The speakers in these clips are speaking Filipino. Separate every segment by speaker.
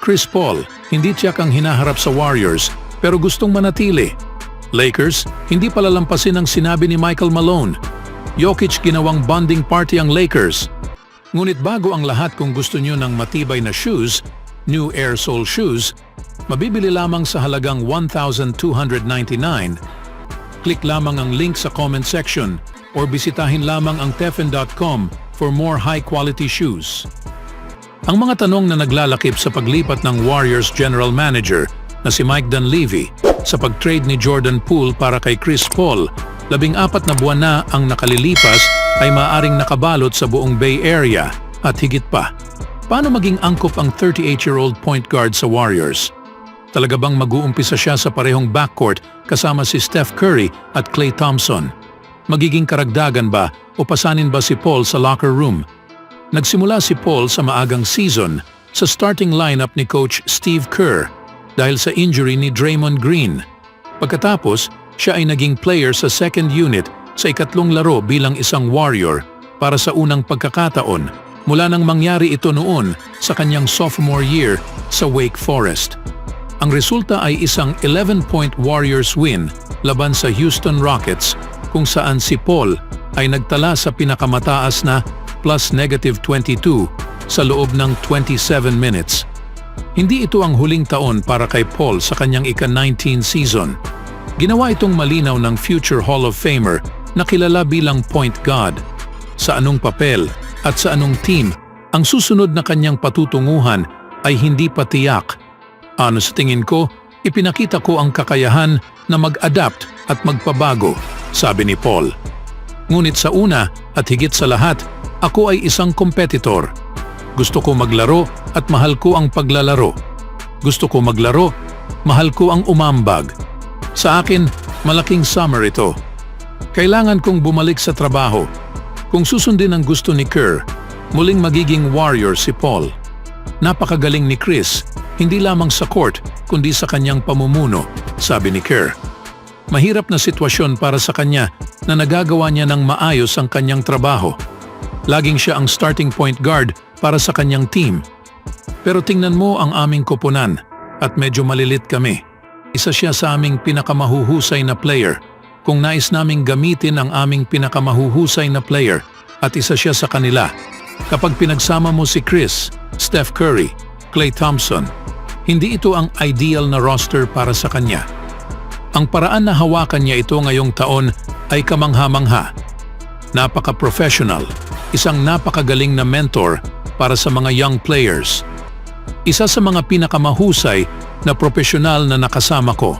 Speaker 1: Chris Paul, hindi tiyak ang hinaharap sa Warriors pero gustong manatili. Lakers, hindi palalampasin ang sinabi ni Michael Malone. Jokic, ginawang bonding party ang Lakers. Ngunit bago ang lahat, kung gusto nyo ng matibay na shoes, New Air Sole Shoes, mabibili lamang sa halagang $1,299. Click lamang ang link sa comment section or bisitahin lamang ang tefen.com for more high-quality shoes. Ang mga tanong na naglalakip sa paglipat ng Warriors General Manager na si Mike Dunleavy sa pag-trade ni Jordan Poole para kay Chris Paul, 14 na buwan na ang nakalilipas, ay maaaring nakabalot sa buong Bay Area at higit pa. Paano maging angkop ang 38-year-old point guard sa Warriors? Talaga bang mag-uumpisa siya sa parehong backcourt kasama si Steph Curry at Klay Thompson? Magiging karagdagan ba o pasanin ba si Paul sa locker room? Nagsimula si Paul sa maagang season sa starting lineup ni Coach Steve Kerr dahil sa injury ni Draymond Green. Pagkatapos, siya ay naging player sa second unit sa ikatlong laro bilang isang Warrior para sa unang pagkakataon mula nang mangyari ito noon sa kanyang sophomore year sa Wake Forest. Ang resulta ay isang 11-point Warriors win laban sa Houston Rockets kung saan si Paul ay nagtala sa pinakamataas na plus -22 sa loob ng 27 minutes. Hindi ito ang huling taon para kay Paul sa kanyang ika-19 season. Ginawa itong malinaw ng future Hall of Famer na kilala bilang point guard. Sa anong papel at sa anong team ang susunod na kanyang patutunguhan ay hindi pa tiyak. Ano sa tingin ko, ipinakita ko ang kakayahan na mag-adapt at magpabago, sabi ni Paul. Ngunit sa una at higit sa lahat, ako ay isang competitor. Gusto ko maglaro at mahal ko ang paglalaro. Gusto ko maglaro, mahal ko ang umambag. Sa akin, malaking summer ito. Kailangan kong bumalik sa trabaho. Kung susundin ang gusto ni Kerr, muling magiging Warrior si Paul. Napakagaling ni Chris, hindi lamang sa court kundi sa kanyang pamumuno, sabi ni Kerr. Mahirap na sitwasyon para sa kanya na nagagawa niya ng maayos ang kanyang trabaho. Laging siya ang starting point guard para sa kanyang team. Pero tingnan mo ang aming koponan at medyo malilit kami. Isa siya sa aming pinakamahuhusay na player. Kung nais naming gamitin ang aming pinakamahuhusay na player at isa siya sa kanila, kapag pinagsama mo si Chris, Steph Curry, Klay Thompson, hindi ito ang ideal na roster para sa kanya. Ang paraan na hawakan niya ito ngayong taon ay kamangha-mangha. Napaka-professional, isang napakagaling na mentor para sa mga young players. Isa sa mga pinakamahusay na profesional na nakasama ko,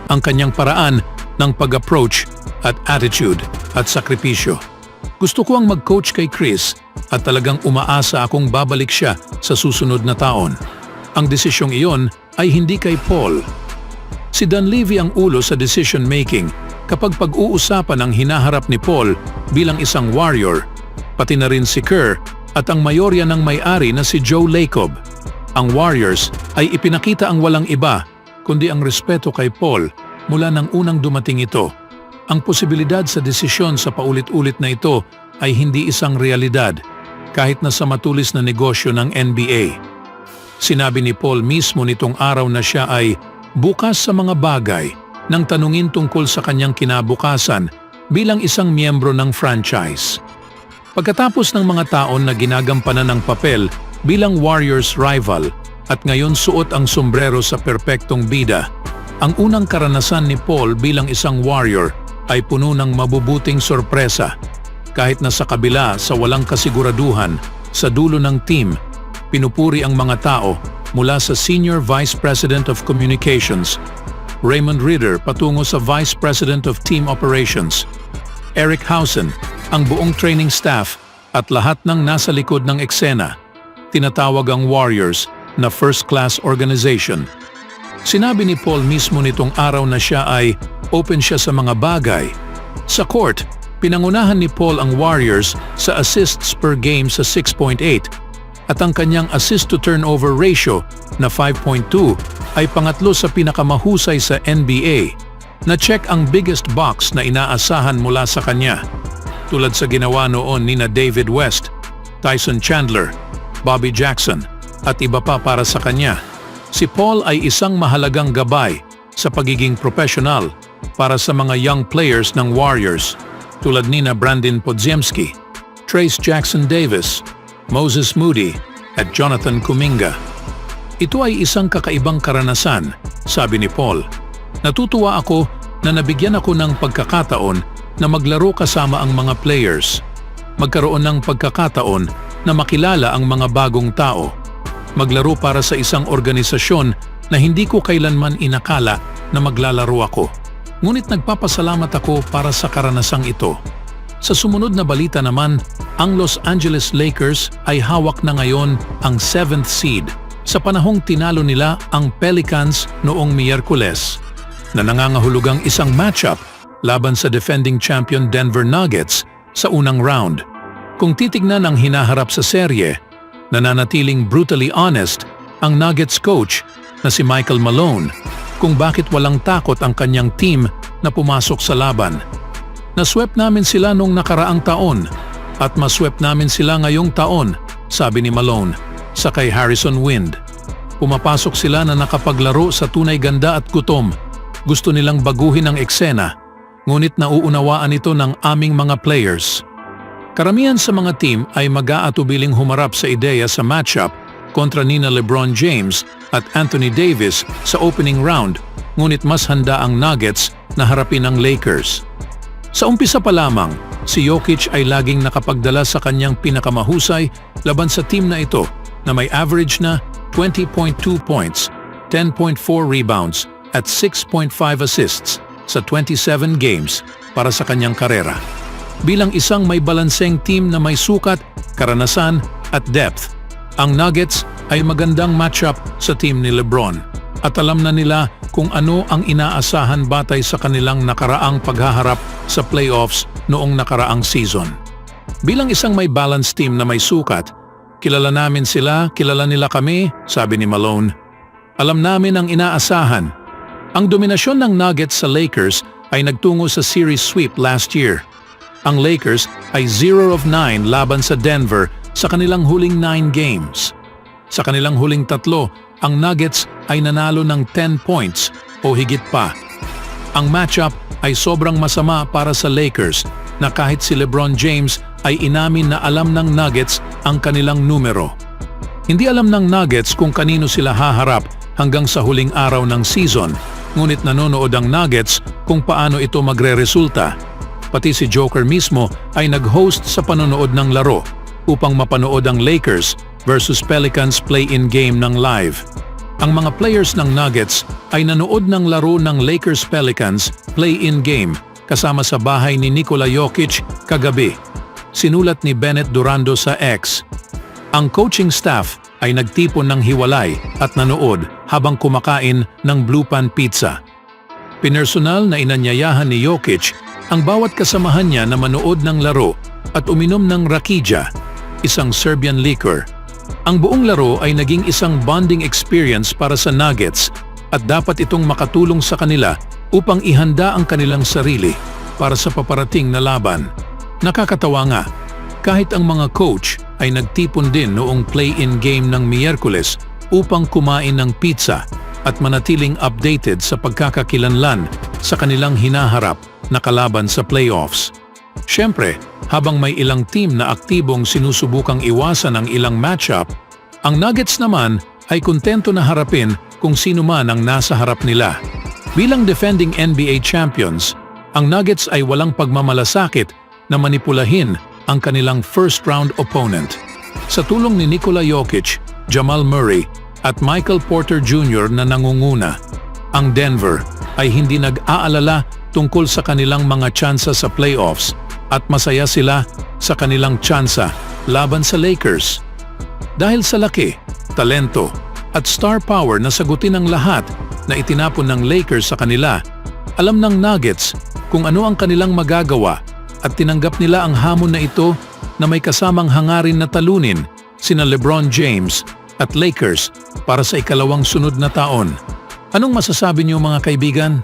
Speaker 1: ang kanyang paraan ng pag-approach at attitude at sakripisyo. Gusto ko ang mag-coach kay Chris at talagang umaasa akong babalik siya sa susunod na taon. Ang desisyong iyon ay hindi kay Paul. Si Dunleavy ang ulo sa decision-making kapag pag-uusapan ang hinaharap ni Paul bilang isang Warrior, pati na rin si Kerr at ang mayorya ng may-ari na si Joe Lacob. Ang Warriors ay ipinakita ang walang iba kundi ang respeto kay Paul mula nang unang dumating ito. Ang posibilidad sa desisyon sa paulit-ulit na ito ay hindi isang realidad kahit na sa matulis na negosyo ng NBA. Sinabi ni Paul mismo nitong araw na siya ay bukas sa mga bagay nang tanungin tungkol sa kanyang kinabukasan bilang isang miyembro ng franchise. Pagkatapos ng mga taon na ginagampanan ng papel bilang Warriors rival at ngayon suot ang sombrero sa perpektong bida, ang unang karanasan ni Paul bilang isang Warrior ay puno ng mabubuting sorpresa. Kahit na sa kabila sa walang kasiguraduhan, sa dulo ng team, pinupuri ang mga tao mula sa Senior Vice President of Communications, Raymond Ridder patungo sa Vice President of Team Operations, Eric Hausen, ang buong training staff at lahat ng nasa likod ng eksena. Tinatawag ang Warriors na first-class organization. Sinabi ni Paul mismo nitong araw na siya ay open siya sa mga bagay. Sa court, pinangunahan ni Paul ang Warriors sa assists per game sa 6.8 at ang kanyang assist-to-turnover ratio na 5.2 ay pangatlo sa pinakamahusay sa NBA. Na-check ang biggest box na inaasahan mula sa kanya, tulad sa ginawa noon nina David West, Tyson Chandler, Bobby Jackson at iba pa para sa kanya. Si Paul ay isang mahalagang gabay sa pagiging professional para sa mga young players ng Warriors tulad ni Brandon Podziemski, Trayce Jackson-Davis, Moses Moody at Jonathan Kuminga. Ito ay isang kakaibang karanasan, sabi ni Paul. Natutuwa ako na nabigyan ako ng pagkakataon na maglaro kasama ang mga players. Magkaroon ng pagkakataon na makilala ang mga bagong tao. Maglaro para sa isang organisasyon na hindi ko kailanman inakala na maglalaro ako. Ngunit nagpapasalamat ako para sa karanasang ito. Sa sumunod na balita naman, ang Los Angeles Lakers ay hawak na ngayon ang 7th seed sa panahong tinalo nila ang Pelicans noong Miyerkules na nangangahulugang isang matchup laban sa defending champion Denver Nuggets sa unang round. Kung titignan ang hinaharap sa serye, nananatiling brutally honest ang Nuggets coach na si Michael Malone kung bakit walang takot ang kanyang team na pumasok sa laban. Naswept namin sila nung nakaraang taon at maswept namin sila ngayong taon, sabi ni Malone sa kay Harrison Wind. Pumapasok sila na nakapaglaro sa tunay ganda at gutom. Gusto nilang baguhin ang eksena, ngunit nauunawaan ito ng aming mga players. Karamihan sa mga team ay mag-aatubiling humarap sa ideya sa matchup kontra nina LeBron James at Anthony Davis sa opening round, ngunit mas handa ang Nuggets na harapin ang Lakers. Sa umpisa pa lamang, si Jokic ay laging nakapagdala sa kanyang pinakamahusay laban sa team na ito na may average na 20.2 points, 10.4 rebounds at 6.5 assists sa 27 games para sa kanyang karera. Bilang isang may balanseng team na may sukat, karanasan at depth, ang Nuggets ay magandang matchup sa team ni LeBron at alam na nila kung ano ang inaasahan batay sa kanilang nakaraang paghaharap sa playoffs noong nakaraang season. Bilang isang may balanced team na may sukat, kilala namin sila, kilala nila kami, sabi ni Malone. Alam namin ang inaasahan. Ang dominasyon ng Nuggets sa Lakers ay nagtungo sa series sweep last year. Ang Lakers ay 0 of 9 laban sa Denver sa kanilang huling 9 games. Sa kanilang huling 3, ang Nuggets ay nanalo ng 10 points o higit pa. Ang matchup ay sobrang masama para sa Lakers na kahit si LeBron James ay inamin na alam ng Nuggets ang kanilang numero. Hindi alam ng Nuggets kung kanino sila haharap hanggang sa huling araw ng season, ngunit nanonood ang Nuggets kung paano ito magre-resulta. Pati si Joker mismo ay nag-host sa panonood ng laro upang mapanood ang Lakers versus Pelicans play-in game ng live. Ang mga players ng Nuggets ay nanood ng laro ng Lakers-Pelicans play-in game kasama sa bahay ni Nikola Jokic kagabi. Sinulat ni Bennett Durando sa X. Ang coaching staff ay nagtipon ng hiwalay at nanood habang kumakain ng Blue Pan Pizza. Pinersonal na inanyayahan ni Jokic ang bawat kasamahan niya na manood ng laro at uminom ng rakija, isang Serbian liquor. Ang buong laro ay naging isang bonding experience para sa Nuggets at dapat itong makatulong sa kanila upang ihanda ang kanilang sarili para sa paparating na laban. Nakakatawa nga, kahit ang mga coach ay nagtipon din noong play-in game ng Miyerkules upang kumain ng pizza at manatiling updated sa pagkakakilanlan sa kanilang hinaharap na kalaban sa playoffs. Siyempre, habang may ilang team na aktibong sinusubukang iwasan ang ilang matchup, ang Nuggets naman ay kontento na harapin kung sino man ang nasa harap nila. Bilang defending NBA champions, ang Nuggets ay walang pagmamalasakit na manipulahin ang kanilang first-round opponent. Sa tulong ni Nikola Jokic, Jamal Murray at Michael Porter Jr. na nangunguna, ang Denver ay hindi nag-aalala tungkol sa kanilang mga tsansa sa playoffs at masaya sila sa kanilang tsansa laban sa Lakers. Dahil sa laki, talento at star power na sagutin ang lahat na itinapon ng Lakers sa kanila, alam ng Nuggets kung ano ang kanilang magagawa at tinanggap nila ang hamon na ito na may kasamang hangarin na talunin sina LeBron James at Lakers para sa ikalawang sunod na taon. Anong masasabi niyo mga kaibigan?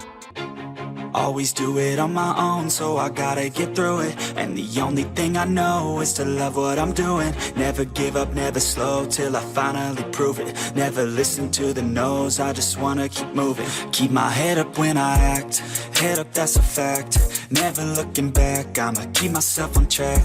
Speaker 2: always do it on my own, so I gotta get through it. And the only thing I know is to love what I'm doing. Never give up, never slow, till I finally prove it. Never listen to the no's, I just wanna keep moving. Keep my head up when I act, head up, that's a fact. Never looking back, I'ma keep myself on track.